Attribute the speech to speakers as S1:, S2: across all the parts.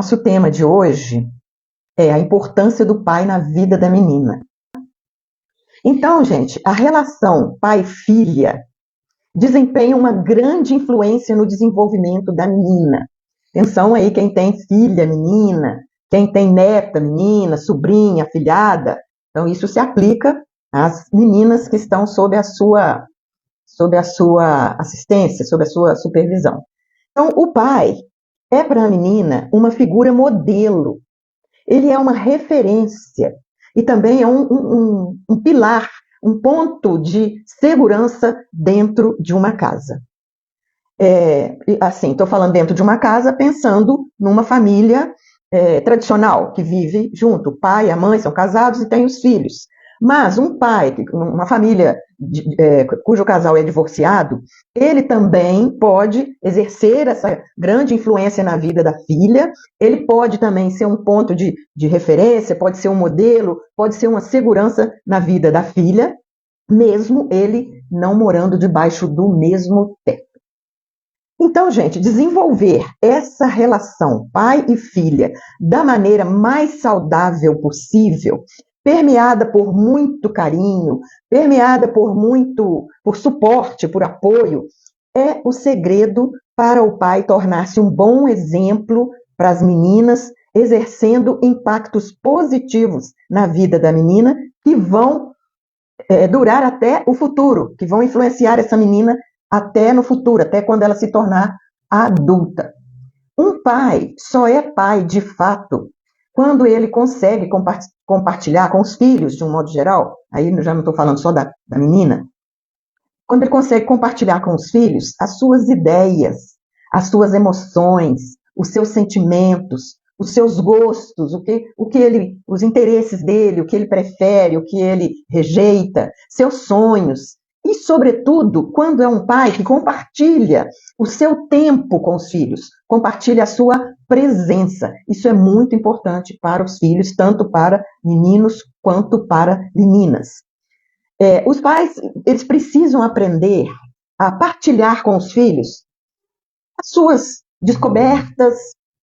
S1: Nosso tema de hoje é a importância do pai na vida da menina. Então, gente, a relação pai-filha desempenha uma grande influência no desenvolvimento da menina. Atenção aí, quem tem filha menina, quem tem neta menina, sobrinha, afilhada. Então, isso se aplica às meninas que estão sob a sua assistência, sob a sua supervisão. Então, o pai é para a menina uma figura modelo. Ele é uma referência e também é um pilar, um ponto de segurança dentro de uma casa. Assim, estou falando dentro de uma casa pensando numa família tradicional, que vive junto. O pai e a mãe são casados e têm os filhos. Mas um pai, uma família cujo casal é divorciado, ele também pode exercer essa grande influência na vida da filha, ele pode também ser um ponto de referência, pode ser um modelo, pode ser uma segurança na vida da filha, mesmo ele não morando debaixo do mesmo teto. Então, gente, desenvolver essa relação pai e filha da maneira mais saudável possível, permeada por muito carinho, permeada por suporte, por apoio, é o segredo para o pai tornar-se um bom exemplo para as meninas, exercendo impactos positivos na vida da menina que vão durar até o futuro, que vão influenciar essa menina até no futuro, até quando ela se tornar adulta. Um pai só é pai de fato quando ele consegue compartilhar com os filhos, de um modo geral, aí já não estou falando só da menina, quando ele consegue compartilhar com os filhos as suas ideias, as suas emoções, os seus sentimentos, os seus gostos, os interesses dele, o que ele prefere, o que ele rejeita, seus sonhos. E, sobretudo, quando é um pai que compartilha o seu tempo com os filhos, compartilha a sua presença. Isso é muito importante para os filhos, tanto para meninos quanto para meninas. Os pais, eles precisam aprender a partilhar com os filhos as suas descobertas,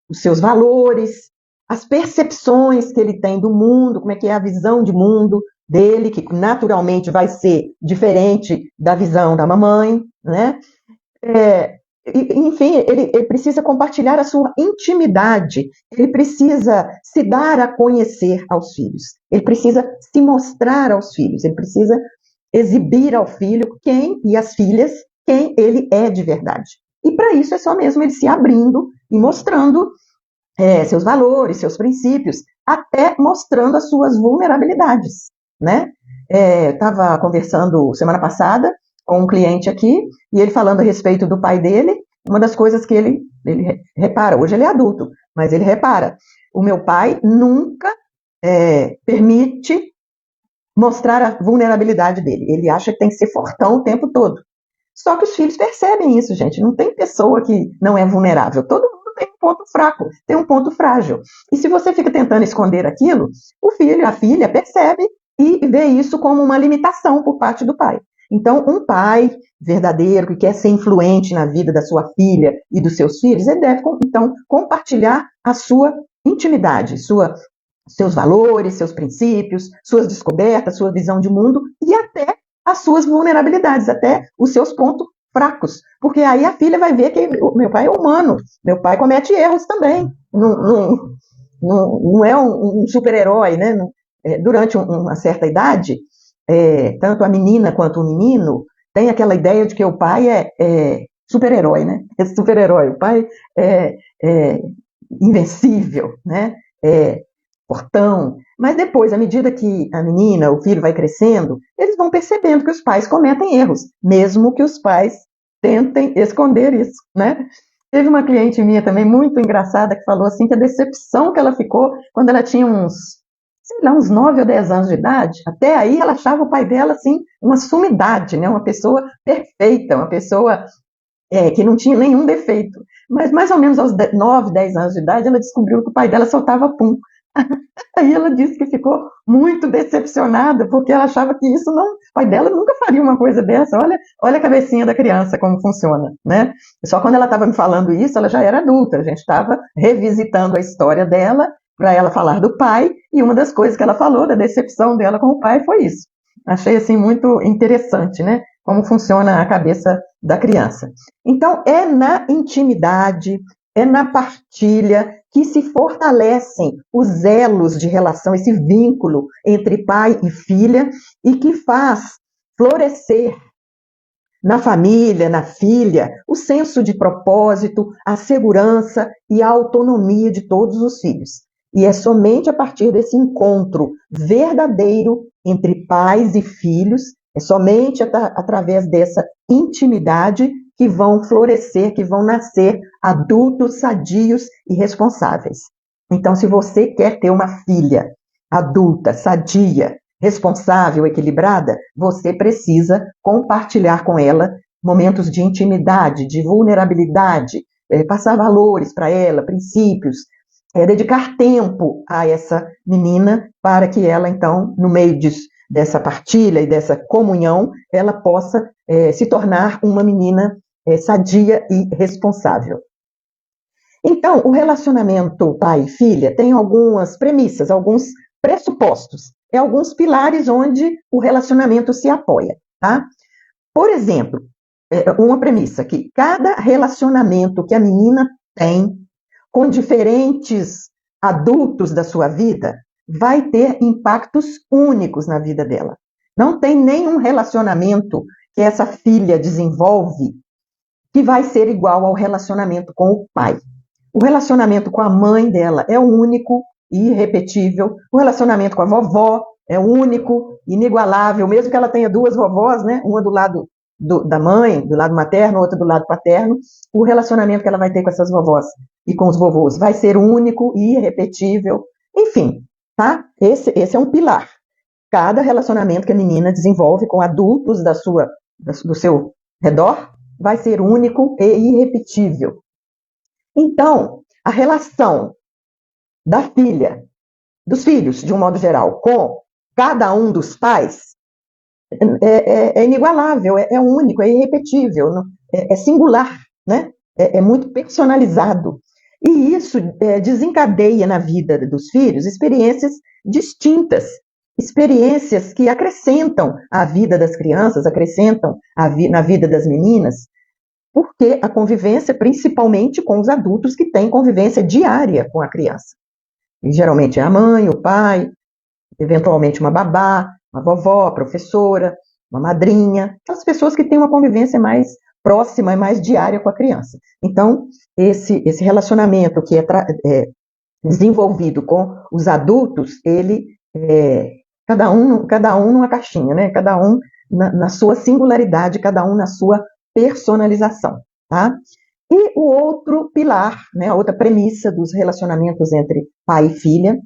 S1: os seus valores, as percepções que ele tem do mundo, como é que é a visão de mundo dele, que naturalmente vai ser diferente da visão da mamãe, né? Enfim, ele precisa compartilhar a sua intimidade, ele precisa se dar a conhecer aos filhos, ele precisa se mostrar aos filhos, ele precisa exibir ao filho e às filhas quem ele é de verdade. E para isso é só mesmo ele se abrindo e mostrando seus valores, seus princípios, até mostrando as suas vulnerabilidades, né? Estava conversando semana passada com um cliente aqui, e ele falando a respeito do pai dele, uma das coisas que ele repara, hoje ele é adulto, mas ele repara, o meu pai nunca permite mostrar a vulnerabilidade dele, ele acha que tem que ser fortão o tempo todo. Só que os filhos percebem isso, gente, não tem pessoa que não é vulnerável, todo mundo tem um ponto fraco, tem um ponto frágil. E se você fica tentando esconder aquilo, o filho, a filha percebe e vê isso como uma limitação por parte do pai. Então, um pai verdadeiro que quer ser influente na vida da sua filha e dos seus filhos, ele deve, então, compartilhar a sua intimidade, seus valores, seus princípios, suas descobertas, sua visão de mundo e até as suas vulnerabilidades, até os seus pontos fracos. Porque aí a filha vai ver que meu pai é humano, meu pai comete erros também. Não é um super-herói, né? Durante uma certa idade, tanto a menina quanto o menino tem aquela ideia de que o pai é super-herói, né? É super-herói, o pai é invencível, né? Portão. Mas depois, à medida que a menina, o filho vai crescendo, eles vão percebendo que os pais cometem erros, mesmo que os pais tentem esconder isso, né? Teve uma cliente minha também muito engraçada que falou assim que a decepção que ela ficou quando ela tinha uns 9 ou 10 anos de idade, até aí ela achava o pai dela assim uma sumidade, né? Uma pessoa perfeita, uma pessoa que não tinha nenhum defeito. Mas mais ou menos aos 9, 10 anos de idade ela descobriu que o pai dela soltava pum. Aí ela disse que ficou muito decepcionada, porque ela achava que isso não, o pai dela nunca faria uma coisa dessa. Olha a cabecinha da criança, como funciona, né? Só quando ela estava me falando isso, ela já era adulta, a gente estava revisitando a história dela para ela falar do pai, e uma das coisas que ela falou da decepção dela com o pai foi isso. Achei assim muito interessante, né? Como funciona a cabeça da criança. Então, é na intimidade, é na partilha que se fortalecem os elos de relação, esse vínculo entre pai e filha, e que faz florescer na família, na filha, o senso de propósito, a segurança e a autonomia de todos os filhos. E é somente a partir desse encontro verdadeiro entre pais e filhos, é somente através dessa intimidade que vão florescer, que vão nascer adultos sadios e responsáveis. Então, se você quer ter uma filha adulta, sadia, responsável, equilibrada, você precisa compartilhar com ela momentos de intimidade, de vulnerabilidade, passar valores para ela, princípios, dedicar tempo a essa menina para que ela, então, no meio dessa partilha e dessa comunhão, ela possa se tornar uma menina sadia e responsável. Então, o relacionamento pai e filha tem algumas premissas, alguns pressupostos, alguns pilares onde o relacionamento se apoia, tá? Por exemplo, uma premissa que cada relacionamento que a menina tem com diferentes adultos da sua vida vai ter impactos únicos na vida dela. Não tem nenhum relacionamento que essa filha desenvolve que vai ser igual ao relacionamento com o pai. O relacionamento com a mãe dela é único e irrepetível. O relacionamento com a vovó é único, inigualável, mesmo que ela tenha duas vovós, né? Uma do lado da mãe, do lado materno, outra do lado paterno. O relacionamento que ela vai ter com essas vovós e com os vovôs vai ser único e irrepetível. Enfim, tá? Esse é um pilar. Cada relacionamento que a menina desenvolve com adultos do seu redor vai ser único e irrepetível. Então, a relação da filha, dos filhos, de um modo geral, com cada um dos pais é inigualável, é único, é irrepetível, é singular, né? É muito personalizado. E isso desencadeia na vida dos filhos experiências distintas, experiências que acrescentam à vida das crianças, acrescentam na vida das meninas, porque a convivência, principalmente com os adultos que têm convivência diária com a criança. E geralmente é a mãe, o pai, eventualmente uma babá, uma vovó, professora, uma madrinha, aquelas pessoas que têm uma convivência mais próxima e mais diária com a criança. Então, esse relacionamento que é desenvolvido com os adultos, ele cada um numa caixinha, né? Cada um na sua singularidade, cada um na sua personalização, tá? E o outro pilar, né, a outra premissa dos relacionamentos entre pai e filha,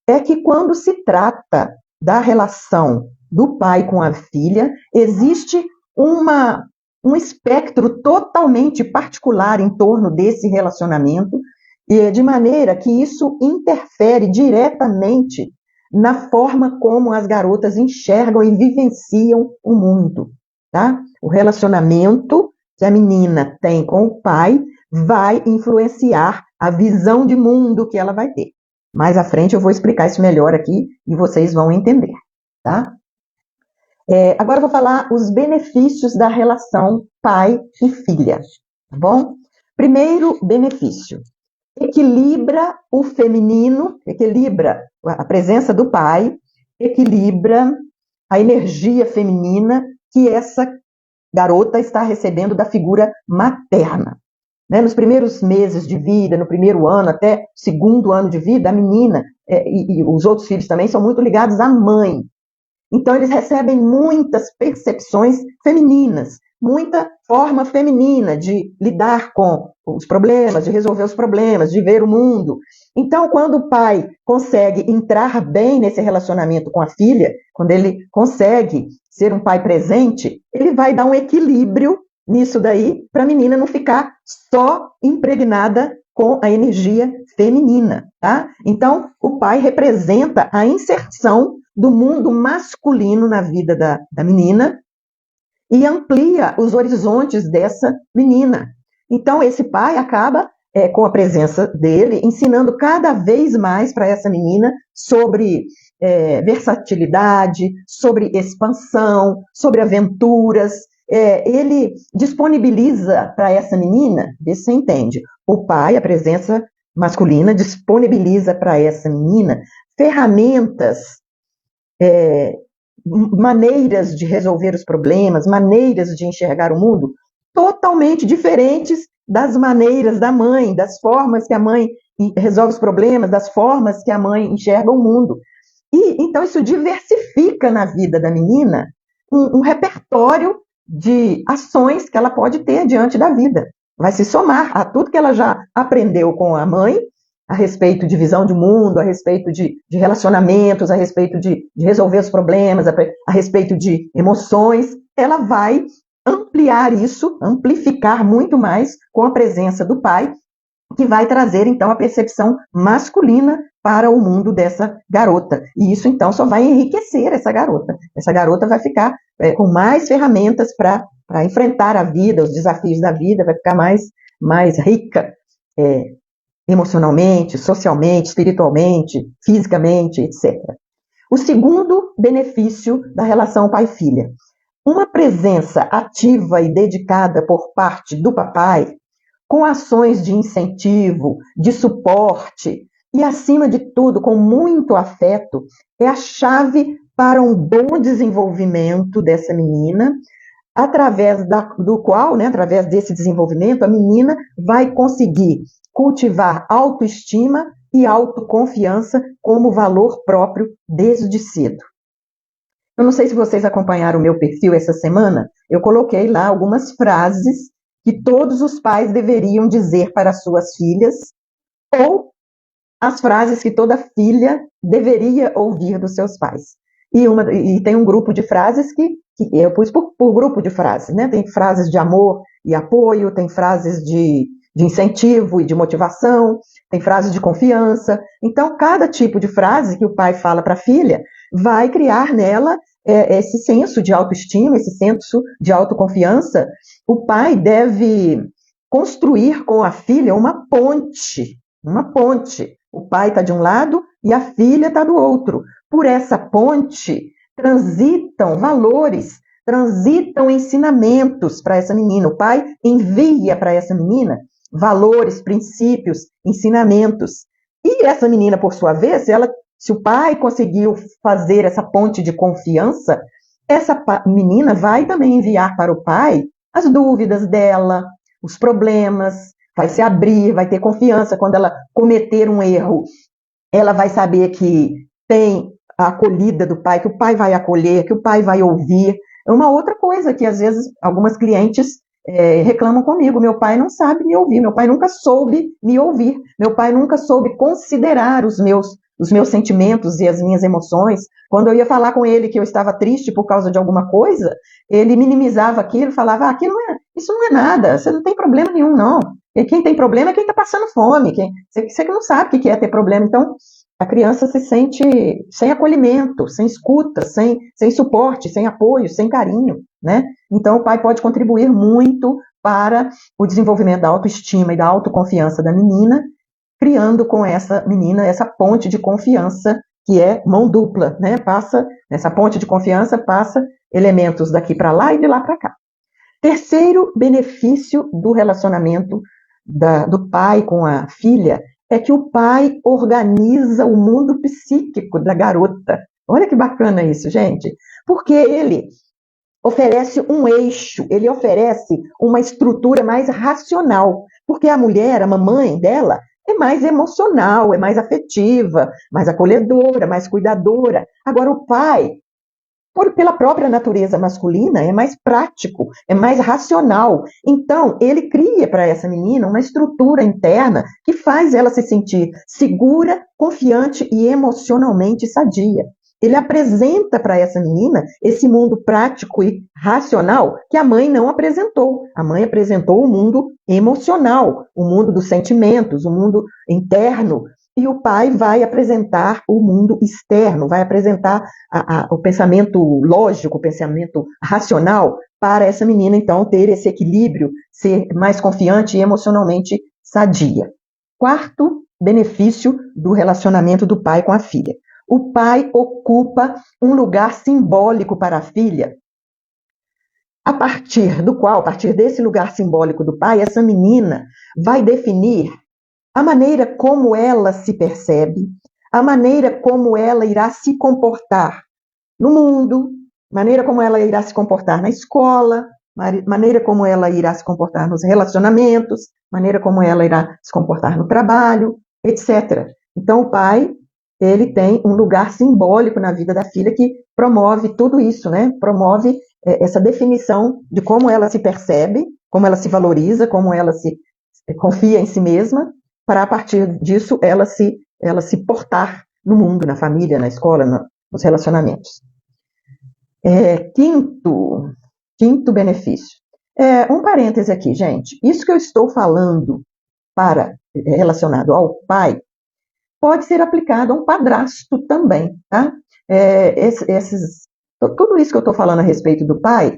S1: é que quando se trata da relação do pai com a filha, existe um espectro totalmente particular em torno desse relacionamento, de maneira que isso interfere diretamente na forma como as garotas enxergam e vivenciam o mundo, tá? O relacionamento que a menina tem com o pai vai influenciar a visão de mundo que ela vai ter. Mais à frente eu vou explicar isso melhor aqui e vocês vão entender, tá? Agora eu vou falar os benefícios da relação pai e filha, tá bom? Primeiro benefício, equilibra o feminino, equilibra a presença do pai, equilibra a energia feminina que essa garota está recebendo da figura materna. Né? Nos primeiros meses de vida, no primeiro ano, até segundo ano de vida, a menina e os outros filhos também são muito ligados à mãe. Então, eles recebem muitas percepções femininas, muita forma feminina de lidar com os problemas, de resolver os problemas, de ver o mundo. Então, quando o pai consegue entrar bem nesse relacionamento com a filha, quando ele consegue ser um pai presente, ele vai dar um equilíbrio nisso daí, para a menina não ficar só impregnada com a energia feminina, tá? Então, o pai representa a inserção do mundo masculino na vida da menina e amplia os horizontes dessa menina. Então, esse pai acaba, com a presença dele, ensinando cada vez mais para essa menina sobre versatilidade, sobre expansão, sobre aventuras. Ele disponibiliza para essa menina, vê se você entende, o pai, a presença masculina, disponibiliza para essa menina ferramentas, maneiras de resolver os problemas, maneiras de enxergar o mundo totalmente diferentes das maneiras da mãe, das formas que a mãe resolve os problemas, das formas que a mãe enxerga o mundo. E então isso diversifica na vida da menina um repertório de ações que ela pode ter diante da vida. Vai se somar a tudo que ela já aprendeu com a mãe, a respeito de visão de mundo, a respeito de relacionamentos, a respeito de resolver os problemas, a respeito de emoções. Ela vai ampliar isso, amplificar muito mais com a presença do pai, que vai trazer, então, a percepção masculina para o mundo dessa garota. E isso, então, só vai enriquecer essa garota. Essa garota vai ficar com mais ferramentas para enfrentar a vida, os desafios da vida, vai ficar mais rica emocionalmente, socialmente, espiritualmente, fisicamente, etc. O segundo benefício da relação pai-filha. Uma presença ativa e dedicada por parte do papai, com ações de incentivo, de suporte e, acima de tudo, com muito afeto, é a chave para um bom desenvolvimento dessa menina, através do qual, através desse desenvolvimento, a menina vai conseguir cultivar autoestima e autoconfiança como valor próprio desde cedo. Eu não sei se vocês acompanharam o meu perfil essa semana, eu coloquei lá algumas frases que todos os pais deveriam dizer para suas filhas, ou as frases que toda filha deveria ouvir dos seus pais. E tem um grupo de frases que eu pus por grupo de frases, né? Tem frases de amor e apoio, tem frases de incentivo e de motivação, tem frases de confiança. Então, cada tipo de frase que o pai fala para a filha vai criar nela esse senso de autoestima, esse senso de autoconfiança. O pai deve construir com a filha uma ponte. O pai está de um lado e a filha está do outro. Por essa ponte transitam valores, transitam ensinamentos para essa menina. O pai envia para essa menina valores, princípios, ensinamentos. E essa menina, por sua vez, se o pai conseguiu fazer essa ponte de confiança, essa menina vai também enviar para o pai as dúvidas dela, os problemas, vai se abrir, vai ter confiança. Quando ela cometer um erro, ela vai saber que tem a acolhida do pai, que o pai vai acolher, que o pai vai ouvir. É uma outra coisa que, às vezes, algumas clientes reclamam comigo: meu pai não sabe me ouvir, meu pai nunca soube me ouvir, meu pai nunca soube considerar os meus sentimentos e as minhas emoções. Quando eu ia falar com ele que eu estava triste por causa de alguma coisa, ele minimizava aquilo, falava: isso não é nada, você não tem problema nenhum, não. E quem tem problema é quem está passando fome, você que não sabe o que é ter problema. Então, a criança se sente sem acolhimento, sem escuta, sem suporte, sem apoio, sem carinho, né? Então, o pai pode contribuir muito para o desenvolvimento da autoestima e da autoconfiança da menina, criando com essa menina essa ponte de confiança que é mão dupla, né? Nessa ponte de confiança passa elementos daqui para lá e de lá para cá. Terceiro benefício do relacionamento do pai com a filha é que o pai organiza o mundo psíquico da garota. Olha que bacana isso, gente. Porque ele oferece um eixo, ele oferece uma estrutura mais racional. Porque a mulher, a mamãe dela, é mais emocional, é mais afetiva, mais acolhedora, mais cuidadora. Agora, o pai, pela própria natureza masculina, é mais prático, é mais racional. Então, ele cria para essa menina uma estrutura interna que faz ela se sentir segura, confiante e emocionalmente sadia. Ele apresenta para essa menina esse mundo prático e racional que a mãe não apresentou. A mãe apresentou o mundo emocional, o mundo dos sentimentos, o mundo interno, e o pai vai apresentar o mundo externo, vai apresentar o pensamento lógico, o pensamento racional para essa menina, então, ter esse equilíbrio, ser mais confiante e emocionalmente sadia. Quarto benefício do relacionamento do pai com a filha. O pai ocupa um lugar simbólico para a filha, a partir desse lugar simbólico do pai, essa menina vai definir a maneira como ela se percebe, a maneira como ela irá se comportar no mundo, maneira como ela irá se comportar na escola, maneira como ela irá se comportar nos relacionamentos, maneira como ela irá se comportar no trabalho, etc. Então, o pai, ele tem um lugar simbólico na vida da filha que promove tudo isso, né? Promove essa definição de como ela se percebe, como ela se valoriza, como ela se confia em si mesma, para a partir disso ela se portar no mundo, na família, na escola, nos relacionamentos. Quinto benefício. Um parêntese aqui, gente. Isso que eu estou falando relacionado ao pai pode ser aplicado a um padrasto também, tá? Tudo isso que eu estou falando a respeito do pai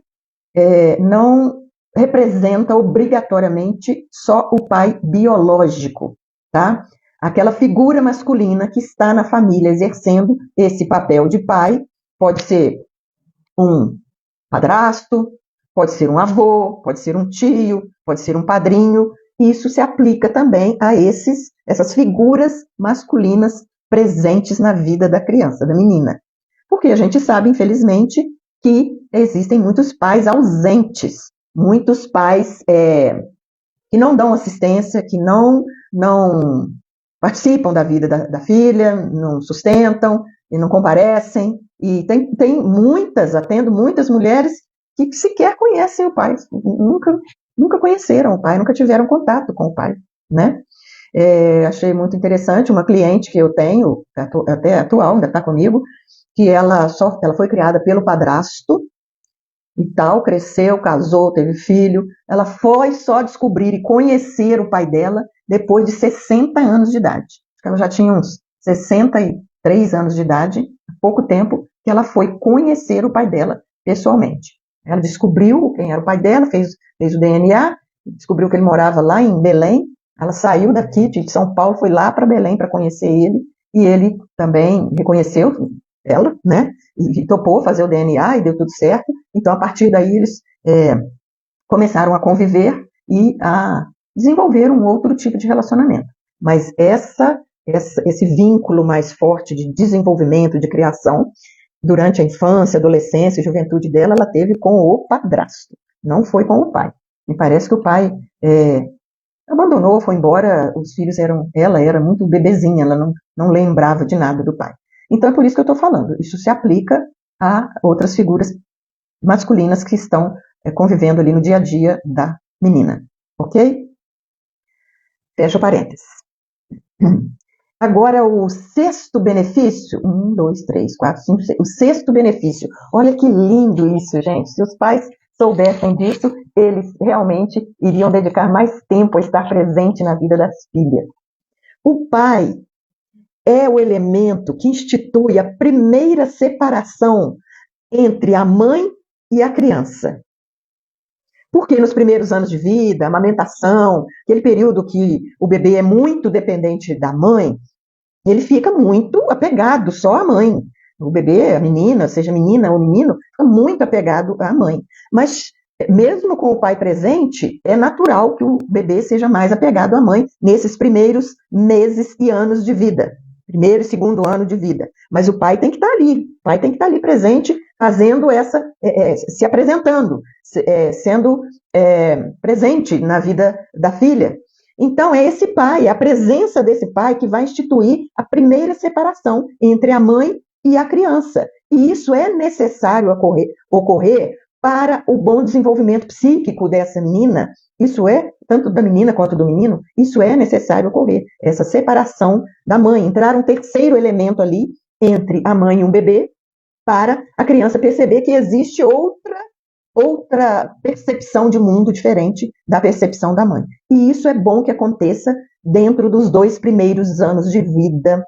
S1: não representa obrigatoriamente só o pai biológico, tá? Aquela figura masculina que está na família exercendo esse papel de pai, pode ser um padrasto, pode ser um avô, pode ser um tio, pode ser um padrinho. Isso se aplica também a essas figuras masculinas presentes na vida da criança, da menina. Porque a gente sabe, infelizmente, que existem muitos pais ausentes, muitos pais que não dão assistência, que não participam da vida da filha, não sustentam e não comparecem. E atendo muitas mulheres que sequer conhecem o pai, nunca conheceram o pai, nunca tiveram contato com o pai, né? Achei muito interessante uma cliente que eu tenho, até atual, ainda está comigo, que ela foi criada pelo padrasto e tal, cresceu, casou, teve filho. Ela foi só descobrir e conhecer o pai dela depois de 60 anos de idade. Ela já tinha uns 63 anos de idade, há pouco tempo, que ela foi conhecer o pai dela pessoalmente. Ela descobriu quem era o pai dela, fez o DNA, descobriu que ele morava lá em Belém. Ela saiu daqui de São Paulo, foi lá para Belém para conhecer ele, e ele também reconheceu ela, né? E topou fazer o DNA e deu tudo certo. Então, a partir daí, eles começaram a conviver e a desenvolver um outro tipo de relacionamento. Mas esse vínculo mais forte de desenvolvimento, de criação, durante a infância, adolescência e juventude dela, ela teve com o padrasto, não foi com o pai. Me parece que o pai abandonou, foi embora, os filhos ela era muito bebezinha, ela não lembrava de nada do pai. Então é por isso que eu estou falando, isso se aplica a outras figuras masculinas que estão convivendo ali no dia a dia da menina, ok? Fecha o parênteses. Agora, o sexto benefício, 1, 2, 3, 4, 5, 6, o sexto benefício, olha que lindo isso, gente, se os pais soubessem disso, eles realmente iriam dedicar mais tempo a estar presente na vida das filhas. O pai é o elemento que institui a primeira separação entre a mãe e a criança. Porque nos primeiros anos de vida, amamentação, aquele período que o bebê é muito dependente da mãe, ele fica muito apegado só à mãe. O bebê, a menina, seja menina ou menino, fica muito apegado à mãe. Mas, mesmo com o pai presente, é natural que o bebê seja mais apegado à mãe nesses primeiros meses e anos de vida. Primeiro e segundo ano de vida. Mas o pai tem que estar ali. O pai tem que estar ali presente, fazendo se apresentando, sendo presente na vida da filha. Então, é esse pai, a presença desse pai que vai instituir a primeira separação entre a mãe e a criança. E isso é necessário ocorrer para o bom desenvolvimento psíquico dessa menina. Isso tanto da menina quanto do menino, isso é necessário ocorrer. Essa separação da mãe, entrar um terceiro elemento ali entre a mãe e um bebê, para a criança perceber que existe outra percepção de mundo diferente da percepção da mãe. E isso é bom que aconteça dentro dos 2 primeiros anos de vida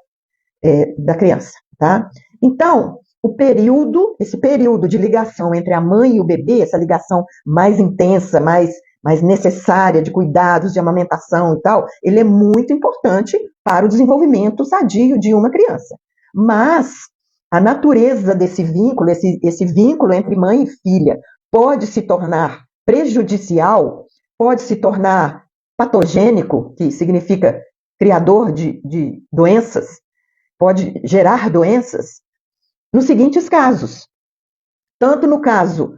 S1: da criança, tá? Então, esse período de ligação entre a mãe e o bebê, essa ligação mais intensa, mais necessária, de cuidados, de amamentação e tal, ele é muito importante para o desenvolvimento sadio de uma criança. Mas a natureza desse vínculo, esse vínculo entre mãe e filha, pode se tornar prejudicial, pode se tornar patogênico, que significa criador de doenças, pode gerar doenças, nos seguintes casos. Tanto no caso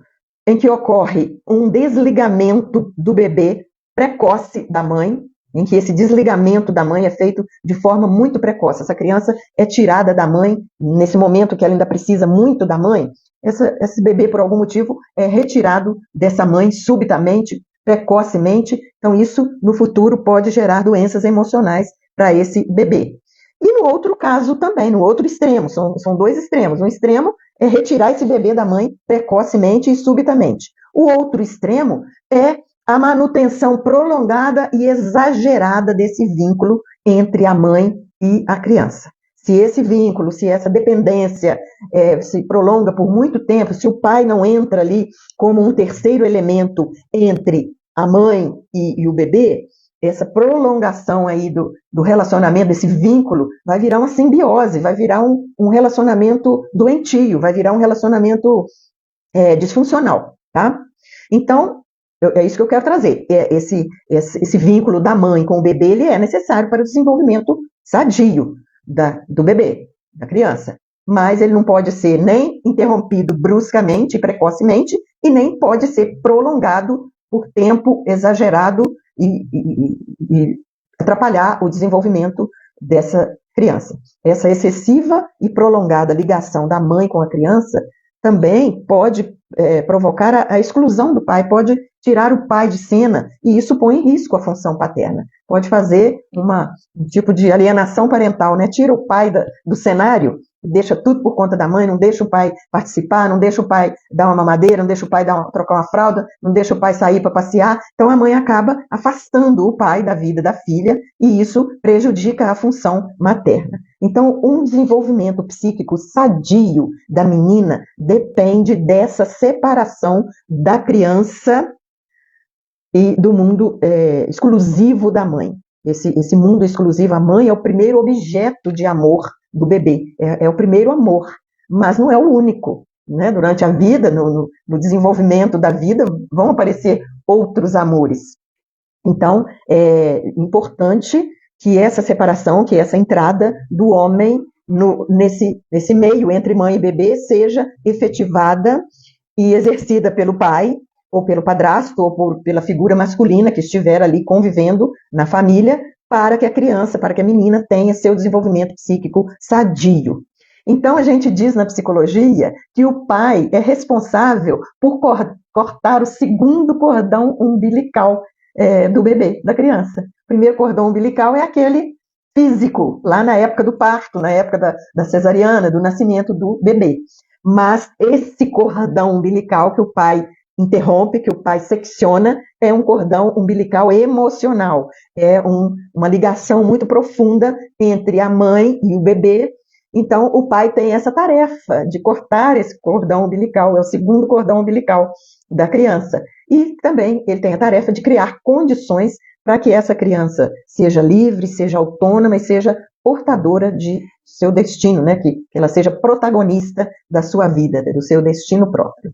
S1: em que ocorre um desligamento do bebê precoce da mãe, em que esse desligamento da mãe é feito de forma muito precoce. Essa criança é tirada da mãe nesse momento que ela ainda precisa muito da mãe. Esse bebê, por algum motivo, é retirado dessa mãe subitamente, precocemente. Então, isso, no futuro, pode gerar doenças emocionais para esse bebê. E no outro caso também, no outro extremo, são 2 extremos. Um extremo é retirar esse bebê da mãe precocemente e subitamente. O outro extremo é a manutenção prolongada e exagerada desse vínculo entre a mãe e a criança. Se esse vínculo, se essa dependência se prolonga por muito tempo, se o pai não entra ali como um terceiro elemento entre a mãe e o bebê, essa prolongação aí do relacionamento, desse vínculo, vai virar uma simbiose, vai virar um relacionamento doentio, vai virar um relacionamento disfuncional, tá? Então, é isso que eu quero trazer. Esse vínculo da mãe com o bebê, ele é necessário para o desenvolvimento sadio do bebê, da criança. Mas ele não pode ser nem interrompido bruscamente e precocemente, e nem pode ser prolongado por tempo exagerado e atrapalhar o desenvolvimento dessa criança. Essa excessiva e prolongada ligação da mãe com a criança também pode provocar a exclusão do pai, pode tirar o pai de cena, e isso põe em risco a função paterna. Pode fazer um tipo de alienação parental, né? Tira o pai do cenário, deixa tudo por conta da mãe, não deixa o pai participar, não deixa o pai dar uma mamadeira, não deixa o pai trocar uma fralda, não deixa o pai sair para passear. Então a mãe acaba afastando o pai da vida da filha, e isso prejudica a função materna. Então, um desenvolvimento psíquico sadio da menina depende dessa separação da criança e do mundo exclusivo da mãe. Esse mundo exclusivo, a mãe é o primeiro objeto de amor do bebê, é o primeiro amor, mas não é o único, né? Durante a vida, no desenvolvimento da vida, vão aparecer outros amores. Então, é importante que essa separação, que essa entrada do homem nesse meio entre mãe e bebê seja efetivada e exercida pelo pai, ou pelo padrasto, ou pela figura masculina que estiver ali convivendo na família, para que a criança, para que a menina tenha seu desenvolvimento psíquico sadio. Então, a gente diz na psicologia que o pai é responsável por cortar o segundo cordão umbilical do bebê, da criança. O primeiro cordão umbilical é aquele físico, lá na época do parto, na época da cesariana, do nascimento do bebê. Mas esse cordão umbilical que o pai interrompe, que o pai secciona, é um cordão umbilical emocional. É uma ligação muito profunda entre a mãe e o bebê. Então, o pai tem essa tarefa de cortar esse cordão umbilical, é o segundo cordão umbilical da criança. E também ele tem a tarefa de criar condições para que essa criança seja livre, seja autônoma e seja portadora de seu destino, né? Que ela seja protagonista da sua vida, do seu destino próprio.